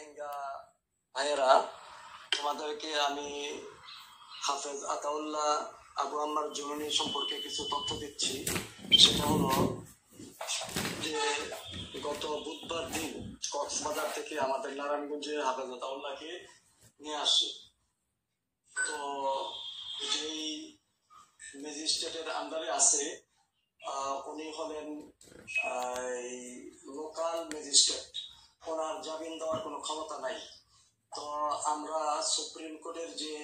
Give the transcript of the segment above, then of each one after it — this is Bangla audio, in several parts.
রোহিঙ্গা ভাইয়েরা, তোমাদেরকে আমি হাফেজ আতাউল্লাহ আবু আম্মার জুলুনি সম্পর্কে কিছু তথ্য দিচ্ছি। সেটা হলো যে গত বুধবার দিন কক্সবাজার থেকে আমাদের নারায়ণগঞ্জে হাফেজ আতাউল্লাহকে নিয়ে আসে। তো যেই ম্যাজিস্ট্রেটের আন্ডারে আছে উনি হলেন লোকাল ম্যাজিস্ট্রেট, ওনার জামিন দেওয়ার কোনো ক্ষমতা নাই। তো আমরা সুপ্রিম কোর্টের যে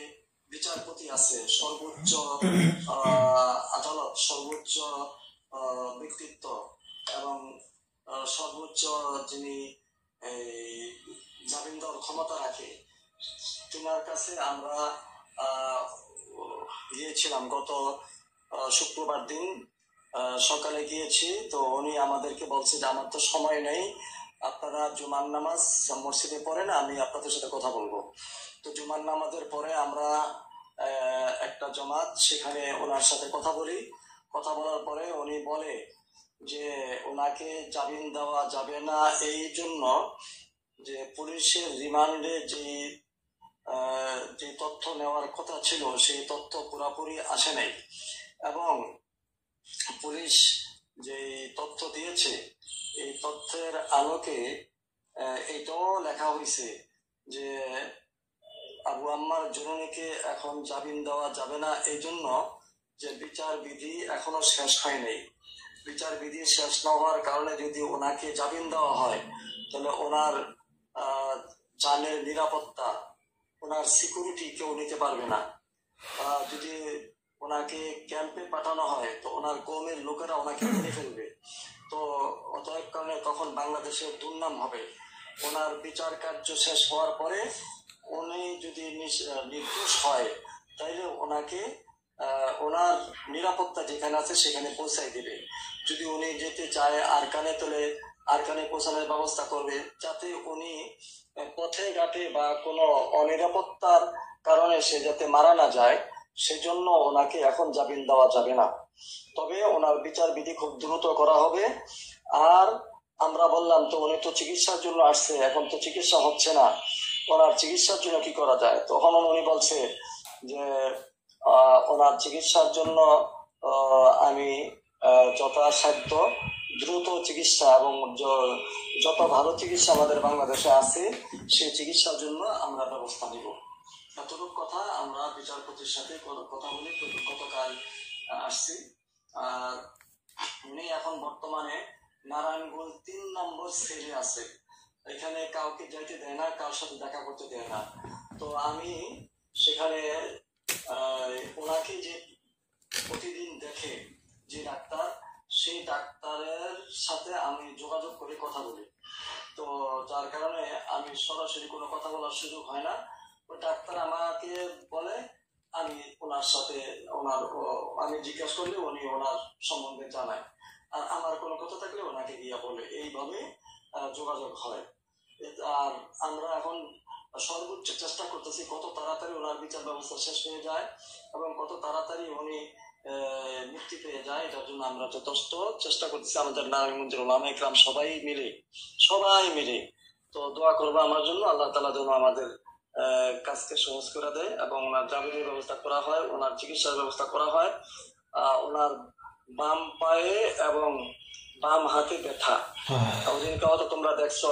বিচারপতি আছে, সর্বোচ্চ আদালত, সর্বোচ্চ ব্যক্তিত্ব এবং সর্বোচ্চ যিনি জামিন দেওয়ার ক্ষমতা রাখে, তিনার কাছে আমরা গিয়েছিলাম গত শুক্রবার দিন সকালে গিয়েছি। তো উনি আমাদেরকে বলছে যে আমার তো সময় নেই, আপনারা জুমার নামাজ মসজিদে পড়েন, আমি আপনাদের সাথে কথা বলবো। তো জুমার নামাজের পরে আমরা একটা জমাত, সেখানে ওনার সাথে কথা বলি। কথা বলার পরে উনি বলে যে ওনাকে জামিন দেওয়া যাবে না এই জন্য যে পুলিশের রিমান্ডে যে তথ্য নেওয়ার কথা ছিল সেই তথ্য পুরাপুরি আসে নাই, এবং পুলিশ যে তথ্য দিয়েছে এই তথ্যের আলোকে এটাও লেখা হয়েছে যে আবু আম্মার জুলুনিকে এখন জামিন দেওয়া যাবে না এই জন্য যে বিচার বিধি এখনো শেষ হয় নাই। বিচার বিধি শেষ না হওয়ার কারণে যদি ওনাকে জামিন দেওয়া হয় তাহলে ওনার জানের নিরাপত্তা, ওনার সিকিউরিটি কেউ নিতে পারবে না। যদি ওনাকে ক্যাম্পে পাঠানো হয় তো ওনার কওমের লোকেরা ওনাকে মেরে ফেলবে। তো অতএব কারণে তখন বাংলাদেশের দুর্নাম হবে। ওনার বিচার কার্য শেষ হওয়ার পরে উনি যদি নির্দোষ হয় তাইলে ওনাকে ওনার নিরাপত্তা যেখানে আছে সেখানে পৌঁছাই দিবে। যদি উনি যেতে চায় আরকানে, তাহলে আরকানে পৌঁছানোর ব্যবস্থা করবে, যাতে উনি পথে ঘাটে বা কোনো অনিরাপত্তার কারণে সে যাতে মারা না যায়, সেজন্য ওনাকে এখন জামিন দেওয়া যাবে না। তবে ওনার বিচার বিধি খুব দ্রুত করা হবে। আর আমরা বললাম তো উনি তো চিকিৎসার জন্য আসছে, এখন তো চিকিৎসা হচ্ছে না, ওনার চিকিৎসার জন্য কি করা যায়? তখন উনি বলছে যে ওনার চিকিৎসার জন্য আমি যথাসাধ্য দ্রুত চিকিৎসা এবং যত ভালো চিকিৎসা আমাদের বাংলাদেশে আছে সেই চিকিৎসার জন্য আমরা ব্যবস্থা নিব। এতটুকু কথা আমরা বিচারপতির সাথে কথা বলি গতকাল আসছি। আর উনি এখন বর্তমানে নারায়ণগঞ্জ 3 নম্বর সেলে আছে। এখানে কাউকে যাইতে দেয় না, কারোর সাথে দেখা করতে দেয় না। তো আমি সেখানে ওনাকে যে প্রতিদিন দেখে যে ডাক্তার, সেই ডাক্তারের সাথে আমি যোগাযোগ করে কথা বলি। তো যার কারণে আমি সরাসরি কোনো কথা বলার সুযোগ হয় না। ওই ডাক্তার আমাকে বলে, আমি ওনার সাথে আমি জিজ্ঞাসা করলে উনি ওনার সম্বন্ধে জানায়, আর আমার কোনো কথা থাকলে ওনাকে গিয়া বলে, এইভাবে যোগাযোগ হয়। আর আমরা এখন সর্বোচ্চ চেষ্টা করতেছি কত তাড়াতাড়ি ওনার বিচার ব্যবস্থা শেষ হয়ে যায় এবং কত তাড়াতাড়ি উনি মুক্তি পেয়ে যায়, এটার জন্য আমরা যথেষ্ট চেষ্টা করতেছি। আমাদের নারায়ণগঞ্জের ওলামা ইকরাম সবাই মিলে তো দোয়া করবো আমার জন্য, আল্লাহ তাআলা যেন আমাদের কাজকে সহজ করে দেয় এবং ওনার জামিনের ব্যবস্থা করা হয়, ওনার চিকিৎসার ব্যবস্থা করা হয়। ওনার বাম পায়ে এবং বাম হাতে ব্যথা, ওদিনকে হয়তো তোমরা দেখছো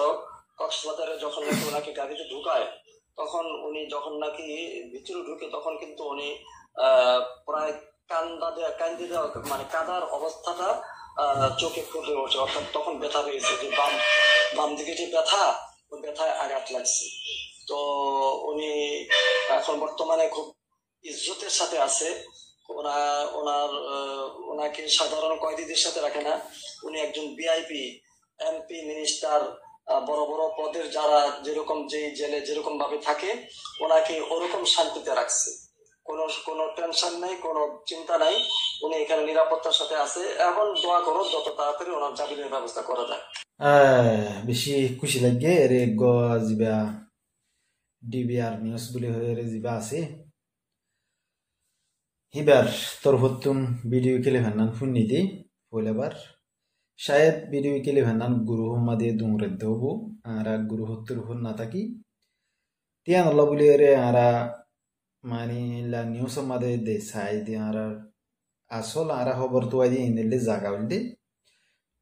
কক্সবাজারে যখন নাকি ওনাকে গাড়িতে ঢুকায়, তখন উনি যখন নাকি ভিতরে ঢুকে তখন কিন্তু উনি প্রায় কান্দে দেওয়া, মানে কাদার অবস্থাটা চোখে ফুটে ওঠে, অর্থাৎ তখন ব্যথা পেয়েছে, যে বাম দিকে যে ব্যথা, ওই ব্যথায় আঘাত লাগছে। তো উনি এখন বর্তমানে খুব ইজ্জতের সাথে আছে। ওনাকে সাধারণ কয়েদিদের সাথে রাখে না, উনি একজন ভিআইপি, এমপি, মিনিস্টার, বড় বড় পদের যারা যেরকম যেই জেলে যেরকম ভাবে থাকে ওনাকে ওরকম শান্তিতে রাখছে। কোনো টেনশন নাই, কোনো চিন্তা নাই, উনি এখানে নিরাপত্তার সাথে আছে। এখন দোয়া করো যত তাড়াতাড়ি ওনার জামিনের ব্যবস্থা করা যায়। বেশি খুশি লাগে এরে যা ডিবিআর নিউজ বলে এরে যা আছে হিবার তোর হতুন ভিডিও খেলে ফেলনান শুনি দি পয়লাবার शायद वीडियो के लिए भन्नान गुरु मध्ये दुंगरे दोबो आरा गुरु होत्तर हुन नाताकी तियान लबुले रे आरा मानी ला न्यूस मध्ये देसाई दि आरा asol ara খবর তো আদি ইনলে জায়গা বলতে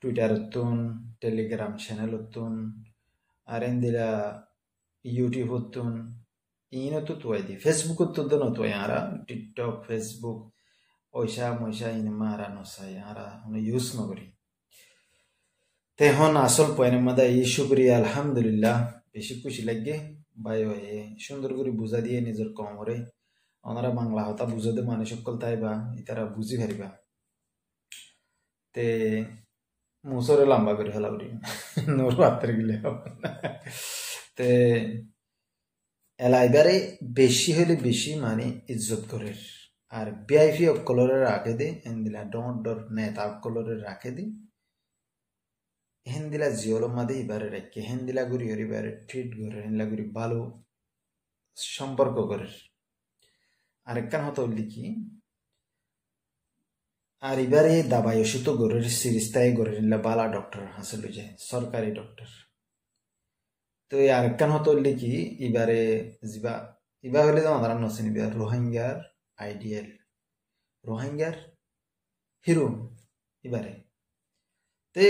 টুইটার তুন টেলিগ্রাম চ্যানেল তুন আর এন্দিলা ইউটিউব তুন ইনো তো আদি ফেসবুক তো দনো তো আরা টিকটক ফেসবুক ওইসা মইসা ইন মারা নসাই আরা হন ইউজ নগরি তে হন আসল পয়েন্ট মধ্যে এই শুকরিয়া আলহামদুলিল্লাহ বেশি খুশি লাগে বাই হয়ে সুন্দর করে বুঝা দিয়ে নিজের কমরে ওনারা বাংলা হতা বুঝাতে মানে সকল তাইবা ইতারা বুঝি পারিবা তে মুসরে লম্বা করে ফেলা উঠি নোর পাত্রে গেলে তে এলাইবারে বেশি হলে বেশি মানে ইজ্জত করে আর বিআইপি অকলরে রাখে দে এন্দিলা ডর নেতা অকলরে রাখে দে হেন্দিলা জিওলো মাদে ইবারে রাখে হেন্দিলা গুরি হরিবারে ট্রিট করে হেন্দিলা গুরি ভালো সম্পর্ক করে আরেকখান হতো লিখি আর এবারে দাবাই ওষুধ গরের সিরিজটাই গড়ে নিলে বালা ডক্টর হাসিল যায় সরকারি ডক্টর তো এই আরেকখান হতো লিখি এবারে যা ইবা হলে আমরা নসেন এবার রোহিঙ্গার আইডিয়াল রোহিঙ্গার হিরো এবারে তে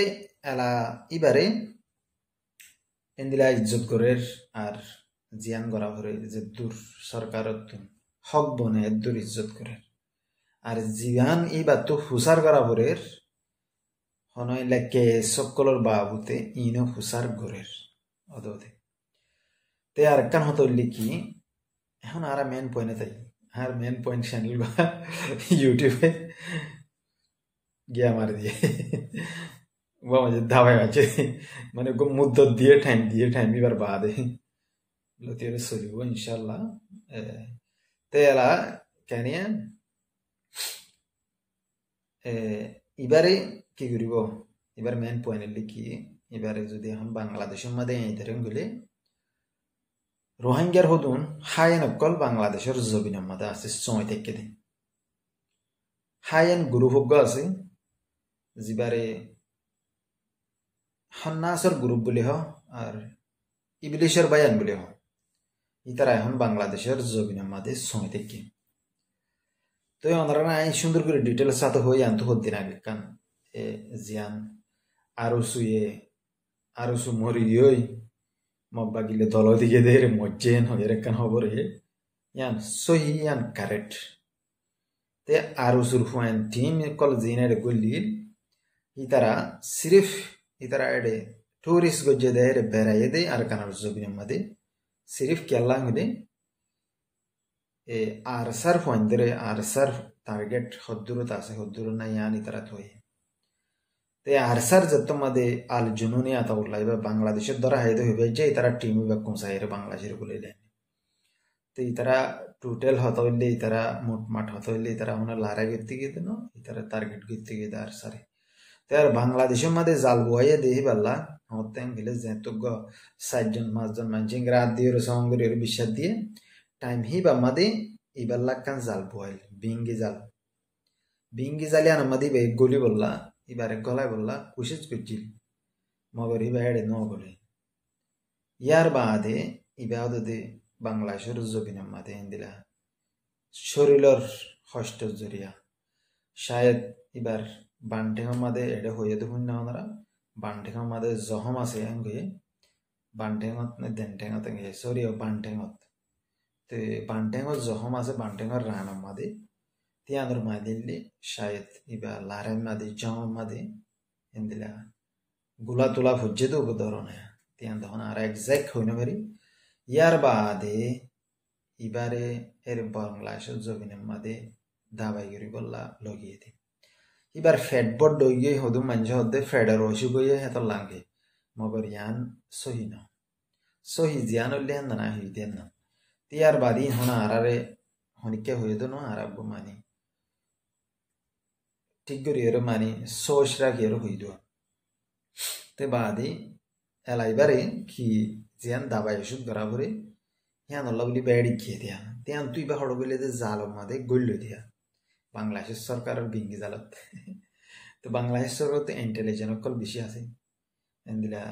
এলা এবারে এন্দিলা ইজ্জত গরের আর জিয়ান গড়া ভরে যে দূর সরকারত হক বনে এদুর ইজ্জত করে আর জিয়ান এই বাত হুসার করা ভরের হনই লাগে সকলের বাবুতে ইনো হুসার গরের অদতে তে আর কান হতো লিখি এখন আর মেন পয়েন্টে তাই আর মেন পয়েন্ট চ্যানেল বা ইউটিউবে গিয়া মার দিয়ে বা মানে ধাবাই আছে মানে মুদ্দত দিয়ে টাইম এবার বাদে লতিরে সরিব ইনশাআল্লাহ তেলা কেনিয়া এবারে কি করিব এবার মেন পয়েন্ট লিখি এবারে যদি এখন বাংলাদেশের মধ্যে ধরেন গেলে রোহিঙ্গার হদুন হায়ান অকল বাংলাদেশের জমিনের মধ্যে আছে সময় থেকে দিন হায়ান গ্রুপ আছে যেবারে হান্নাসর গ্রুপ বলি হ আর ইবলিশের বায়ান বলি হ ইতারা এখন বাংলাদেশের জমিনের মধ্যে সময় থেকে তো ওনারা আইন সুন্দর করে ডিটেলস সাথে হয়ে আনতে হতে না কান জিয়ান আরো সু মরি ওই মব্বা গিলে দল দিকে দে মজ্জেন হয়ে কান খবর ইয়ান সহি ইয়ান কারেক্ট তে আরো সুর হুয়ান টিম কল জিনারে গলিল ইতারা সিরিফ ইতারা এডে টুরিস্ট গজ্জে দেয় বেড়াইয়ে দেয় আর কানার জমিনের মধ্যে সিরিফ কেলা হলে আরসার ফন্দরে আরসার টার্গেট হদ্দুরত আছে হদ্দুর না ইয়ানি তারা থই তে আরসার যত মধ্যে আল জুনুনি আতা উল্লাইবা বাংলাদেশের দ্বারা হাইদে হইবে যে তারা টিম বেকুম সাইরে বাংলাদেশের বলেলে তে তারা টোটাল হতইলে তারা মোটমাট হতইলে তারা মনে লারা গিতে গিয়ে ন তারা টার্গেট গিতে গিয়ে আরসারে তে আর বাংলাদেশের মধ্যে জাল বয়ে দেহি বাল্লা হতেন গেলে যেত 7জন 5জন মানুষ রাত দিয়ে সঙ্গের বিশ্বাস দিয়ে টাইম হিবা মাদে ইবার লাগান জাল বয়েল বিঙ্গি জালি আনা মাদি বে গলি বললা এবারে গলায় বললা কুশিস করছিল মগর হিবা হেড়ে ন গলে ইয়ার বাদে ইবাদতে বাংলাদেশের জমিনের মাদে দিলা শরীরের হষ্ট জরিয়া শায়দ এবার বান্টেঙর মাদে এডে হয়ে দেখুন না ওনারা বান্টেঙর মাদে জহম আছে এঙ্গে বান্টেঙত নে দেনটেঙত এঙ্গে সরি বান্টেঙত তে বান্টেঙর জহম আছে বান্টেঙর রানার মাদে তিয়ানোর মাদিল্লি শায়দ ইবা লারেন মাদে জম মাদে এন্দিলা গুলা তুলা ভুজ্জে তো ধরনে তিয়ান তখন আর একজ্যাক্ট হইন পারি ইয়ার বাদে ইবারে এর বাংলাদেশের জমিনের মাদে দাবাই করি বললা লগিয়ে দি এবার ফেট বড় দইয়ে হদু মানুষ হদে ফেডার অসুখ হয়ে হেত লাগে মগর ইয়ান সহি না সহি জিয়ান হলে হেন না হইতেন না তিয়ার বাদি হনা আরারে হনিকে হয়ে দো না আরাব মানি ঠিক করি এর মানি সোচ রাখি এর হইদ তে বাদি এলাইবারে কি জিয়ান দাবাই ওষুধ করা করে হিয়ান আল্লাহ বলি বেড়ি খেয়ে দিয়া তিয়ান তুই বা হড় বলে যে জাল মাদে গল্য দিয়া বাংলাদেশের সরকারের বিঙ্গি জালত তো বাংলাদেশেরত ইন্টেলিজেন্ট অকল বেশি আছে এন্দিলা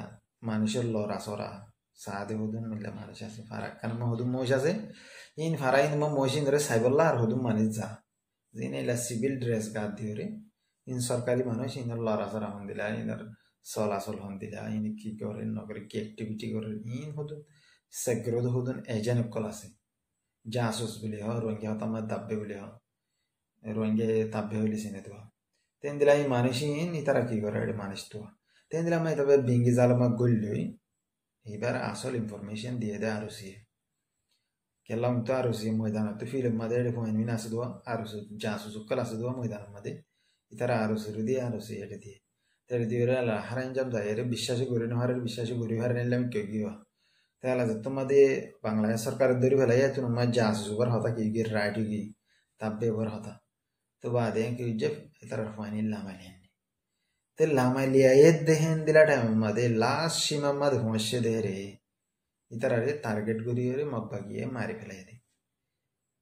মানুষের লড়া চড়া সাদে হদুন মিলা মানুষ আছে ফারাক কারণ হদুন মহিষ আছে ইন ফারা ইন মহিষিন ধরে সাইবল্লা আর হদুন মানুষ যা যিনি এলা সিভিল ড্রেস গাদ দিয়ে ইন সরকারি মানুষ ইনর লড়া চড়া হন দিলা ইনর চলাচল হন দিলা ইন কি করে নগরে কি অ্যাক্টিভিটি করে ইন হদুন সেগ্রদ হদুন এজেন্ট অকল আছে জাসুস বলি হ রোহিঙ্গা হতামার দাব্বে বলি হ রোহিঙ্গা তাব্বে হইলে চিনে তো তেন দিলা এই মানুষই ইতারা কি করে এটা মানুষ তো তেন দিলা আমি তবে বিঙ্গি জালামা গল্লই এবার আসল ইনফরমেশন দিয়ে দেয় আরো সি কেলাম তো আরো সি ময়দানত ফিল্ম মাদে এটা পয়েন্ট আছে দোয়া আরো জাসু সুক্কাল আছে দোয়া ময়দান মাদে ইতারা আরো সি দিয়ে আরো সি এটা দিয়ে তেরে দিয়ে হারাইন জাম যায় এর বিশ্বাসী করি না হারের বিশ্বাসী করি হার নিলাম কেউ গিয়া তাহলে যে তোমাদের বাংলাদেশ সরকারের দরি ফেলাই তোমার জাসু সুপার হতা কি গিয়ে রাইট কি তাপ ব্যবহার হতা তো বাদে কি যে ইতারা final লামালি te lamalia dehen dila time made last shima made hoshye de re itara re target gori re mabbagiye mari felai de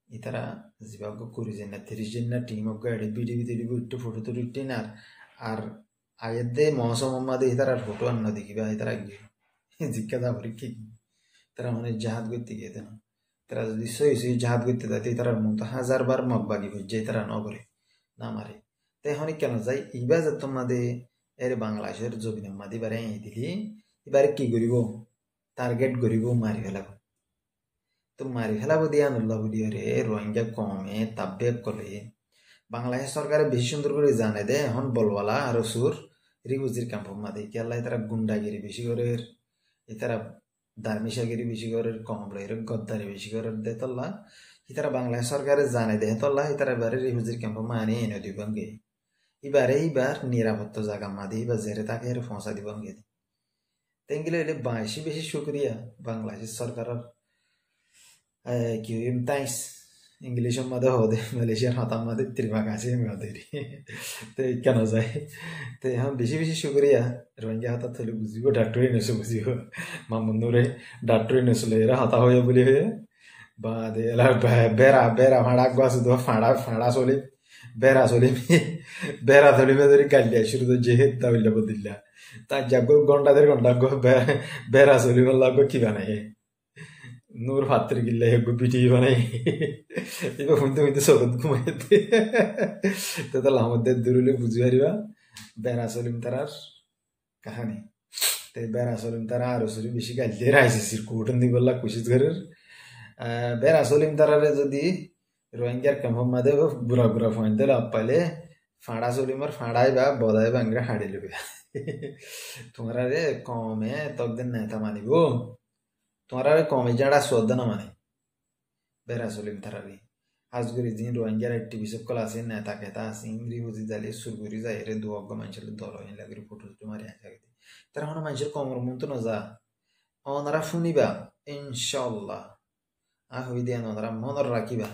itara zibago kuri jenna 30 jenna team of guide video video to photo to retinar ar ayede mosam made itara photo anna dikiba itara jikka da bari ki tara mane jihad gotti gete na tara jodi soi jihad gotti date itara munta 1000 bar mabbagi hojje itara no করে না মারে তাই হনি কেন যাই ইবা যে তোমাদের এর বাংলাদেশের জমিনের মাদি বারে দিলি এবারে কি করিব টার্গেট করিব মারি ফেলাব তো মারি ফেলাব দিয়া নুল্লাহ বলি রে রোহিঙ্গা কমে তাব্বে করে বাংলাদেশ সরকারে বেশি সুন্দর করে জানে দে এখন বলওয়ালা আর সুর রিফিউজির ক্যাম্প মাদি কেলা তারা গুন্ডাগিরি বেশি করে এতারা দার্মিশাগিরি বেশি করে কমলের গদ্দারি বেশি করে দে তল্লা ইতারা বাংলাদেশ সরকারে জানে দে তল্লা ইতারা এবারে রিফিউজির ক্যাম্প মানে এনে দিবঙ্গে এইবার নিরাপত্তা জায়গা মাদি বা জেরে তাকে এর ফসা দিবঙ্গে তেঙ্গিলে এলে বেশি শুক্রিয়া বাংলাদেশ সরকারের কি তাইস ইংলিশের মধ্যে হদে মালয়েশিয়ার হাতার মধ্যে ত্রিমা কাছে মেয়েদের তো কেন যায় তো এখন বেশি শুক্রিয়া রোহিঙ্গা হাতা থলে বুঝিব ডাক্তরি নেছো বুঝিব মামুনুরে ডাক্তরি নেছলে এরা হাতা হয়ে বলি হয়ে বা এলা বেড়া ফাঁড়া গাছ ফাঁড়া চলি বেড়া চলি বেড়া ধরি ধরি গালিয়া শুরু তো যেহেতু তাহলে বদিল্লা তার যাগো ঘন্টা বেড়া চলি বললা কিবা নাই নূর ভাত্রে গিল্লা হেগো পিঠি বানাই এবার শুনতে চলত ঘুমাইতে তাহলে আমাদের দূরলে বুঝি পারিবা বেড়া চলিম তারার কাহানি তাই বেড়া চলিম তারা আরো চলি বেশি গালিয়ে রাইছে কোর্টন দি বললা কুশিস ঘরের বেড়া চলিম তারারে যদি রোহিঙ্গার ক্যাম্প মাদে বুড়া ফয়েন্টে লাভ পাইলে ফাঁড়া চলিমর ফাঁড়াই বা বদাই বাঙ্গা হাড়ি লবে তোমরা রে কমে তকদিন নেতা মানিব তোমরা কমে যারা শ্রদ্ধা না মানে বেড়া চলিম তারারি আজগুরি দিন রোহিঙ্গার অ্যাক্টিভিস্ট সকল আছে নেতা খেতা আছে ইংরি বুঝি যাইলে সুরগুরি যাই রে দু অজ্ঞ মানুষের দল হইন লাগি ফটো মারি আসা তারা কোনো মানুষের কমর মন তো না যা ওনারা শুনিবা ইনশাল্লাহ হই দিয়ে ওনারা মনের রাখিবা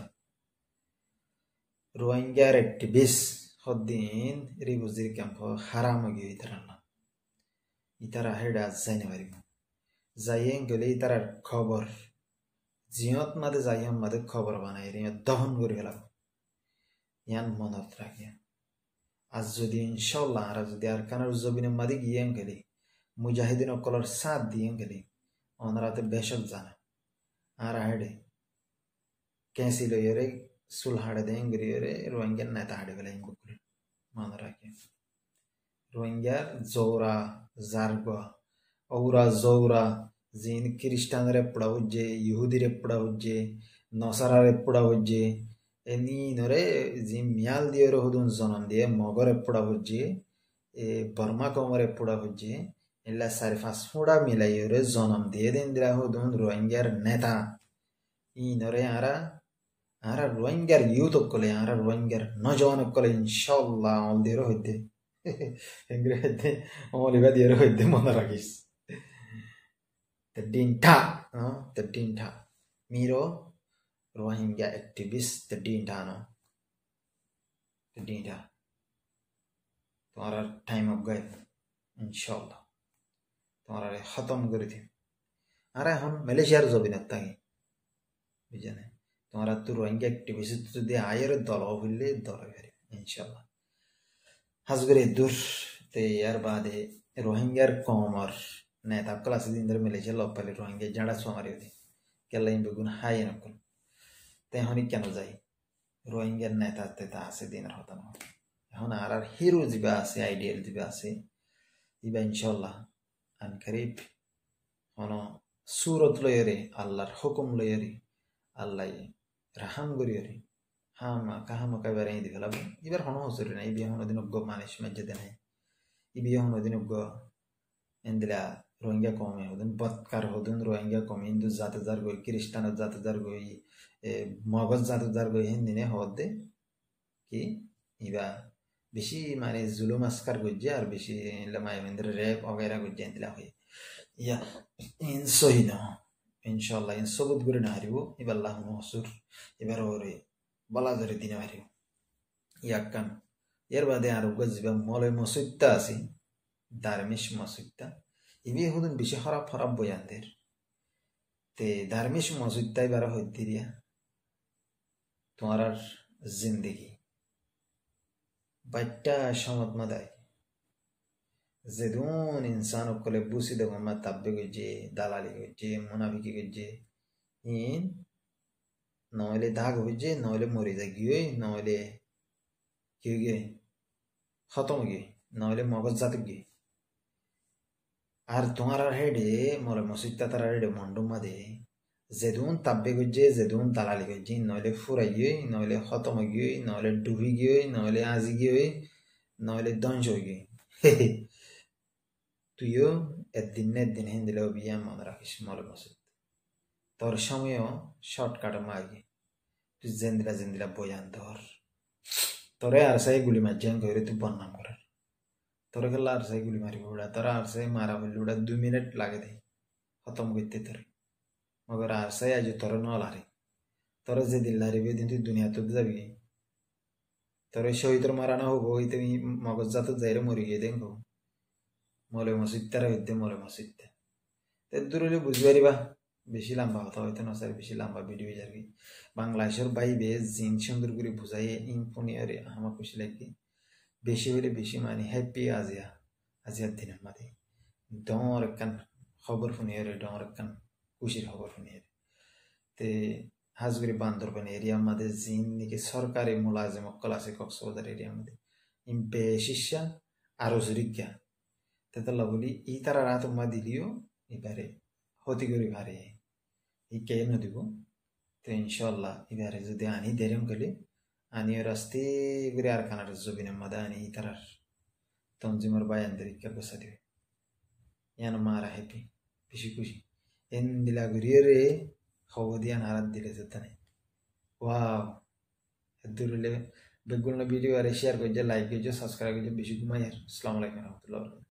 রোহিঙ্গার অ্যাক্টিভিস্ট হদ্দিন রিফিউজি ক্যাম্প হারাম গিয়ে ইতারা হেডা যাইনে পারিব যাইয়ে গেলে ইতারার খবর জিয়ত মাদে যাইয়াম মাদে খবর বানাই রে দহন করে ফেলাব ইয়ান মনত রাখিয়া আজ যদি ইনশাল্লাহ আর যদি আর কানার জবিনে মাদে গিয়ে গেলি মুজাহিদিন অকলর সাথ দিয়ে গেলি ওনারাতে বেশক জানা আর হেডে কেঁসি লইয়ে রে সুল হাড়ে দেন গিয়ে রোহিঙ্গার নেতা হাড়ে ফেলে মনে রাখি রোহিঙ্গার জৌরা জারগা ঔরা জৌরা জিন খ্রিস্টানরে পড়া হচ্ছে ইহুদিরে পড়া হচ্ছে নসারারে পড়া হচ্ছে এনি নরে জি মিয়াল দিয়ে হদুন জনম দিয়ে মগরে পড়া হচ্ছে বর্মা কমরে পড়া হচ্ছে এলা সারি ফাঁস ফোড়া মিলাই রে জনম দিয়ে দিন দিলা হদুন রোহিঙ্গার নেতা ই নরে আর রোহিঙ্গার ইউথ কলে আর রোহিঙ্গার নজওয়ান কলে ইনশাল্লাহ অল দিয়ে হইতে হেঙ্গরে হইতে অলিবা দিয়ে হইতে মনে রাখিস Terdinta miro Rohingya activist terdinta no terdinta तुम्हारा टाइम अप गए इंशाल्लाह तुम्हारा खत्म कर दी अरे हम मलेशियार जब नत्ता ही बुझे तुम्हारा तो रोहिंग्या एक्टिविस्ट तो दे आयर दल फिरले दल इंशाल्लाह হাজগরে দূর তে ইয়ার বাদে রোহিঙ্গার কমর নেতা ক্লাস দিন ধরে মিলেছে লপালে রোহিঙ্গা জাড়া সোমারি দি কেলাই বেগুন হাই নকল তে হনি কেন যাই রোহিঙ্গার নেতা তা আছে দিনের হতা না এখন আর হিরো যা আছে আইডিয়াল যা আছে ইবা ইনশাল্লাহ আন করিব হন সুরত লয়রে আল্লাহর হুকুম লয়রে আল্লাহ রাহাম করিয়রে হামা কাহামা কাইবার এই দিলাম এবার হন হসরি না ইবি হন দিন অজ্ঞ মানুষ মেজে দেনে ইবি হন দিন অজ্ঞ এন্দিলা রোহিঙ্গা কমে হদুন বৎকার হদুন রোহিঙ্গা কমে হিন্দু জাতে যার গই খ্রিস্টান জাতে যার গই মগজ জাতে যার গই হিন্দিনে হদ দে কি ইবা বেশি মানে জুলুম আসকার গজ্জে আর বেশি মায়ামেন্দ্র রেপ অগেরা গজ্জে এন্দিলা হয়ে ইয়া ইন সহি না ইনশাল্লাহ ইন সবুত করে না হারিব এবার লাহ হসুর এবার ওরে বলা ধরে দিনে হারিব ইয়াকান এর বাদে আর গজবা মলয় মসজিদটা আছে ধার্মিক মসজিদটা ইবি হদুন বেশি খারাপ খারাপ বয়ানদের তে ধার্মিক মসজিদটাই বারা হইতে দিয়া তোমার আর জিন্দগি বাইটা সমত মাদায় যেদুন ইনসান কলে বুসি দেবো মা তাব্বে গজ্জে দালালি গজ্জে মুনাফিকি গজ্জে ইন নইলে দাগ হইজে নইলে মরে যায় গিয়ে নইলে কি গিয়ে খতম গিয়ে নইলে মগজ জাত গিয়ে আর তোমার আর হেডে মলে মসজিদটা তার হেডে মন্ডম মাদে যেদুন তাব্বে গজ্জে যেদুন দালালি গজ্জে নইলে ফুরাই গিয়ে নইলে খতম গিয়ে নইলে ডুবি গিয়ে নইলে আজি গিয়ে নইলে ধ্বংস গিয়ে তুইও একদিন না একদিন হিন্দিলেও বিয়ে মনে রাখিস মলে মসজিদ তোর সময়ও শর্টকাটে মাগি তুই জেন্দিলা জেন্দিলা বয়ান তোরে আর সাই গুলি মারছেন কইরে তুই বন্নাম করার তোরে গেলে আর সাই গুলি মারিব উড়া তোরা আর সাই মারা বললি উড়া 2 মিনিট লাগে দে খতম করতে তোরে মগর আর সাই আজ তোরে ন লারে তোরে যে দিল লারিবে দিন তুই দুনিয়া তো যাবি তোরে শহীদর মারানো হবো ওই তুমি মগজ জাত যাইরে মরি গিয়ে দেখো মলে মসজিদ তারা হইতে মলে মসজিদ তে দূরে বুঝবারিবা বেশি লম্বা কথা হইতে না স্যার বেশি লম্বা ভিডিও যাবি বাংলাদেশের বাইবে জিন সুন্দর করে বুঝাই ইনফোনিয়ারে আমার খুশি লাগে বেশি হইলে বেশি মানে হ্যাপি আজিয়ার দিনের মাঝে ডর একখান খবর শুনিয়ারে ডর একখান খুশির খবর শুনিয়ারে তে হাজগুড়ি বান্দরবান এরিয়ার মাঝে জিন নাকি সরকারি মুলাজিম অকল আছে কক্সবাজার এরিয়ার মধ্যে ইম বেশিসা আরো জরিজ্ঞা তেতলা বলি ই তারা রাত মা দিলিও এবারে হতি করে ভারে ই কে নদিব তো ইনশাল্লাহ এবারে যদি আনি দেরিম গেলে আনিও রাস্তে করে আর কানার জবিনের মাদা আনি তারার তঞ্জিমর বায়ানদের ইকা বসা দিবে ইয়ান মারা হ্যাপি বেশি খুশি এন দিলা ঘুরিয়ে রে খবর দিয়া নারাত দিলে যেতে নেই ওয়াও দূরলে বেগুন ভিডিও আর শেয়ার করছে লাইক করছে সাবস্ক্রাইব করছে বেশি ঘুমাই আর আসসালামু আলাইকুম রহমতুল্লাহ।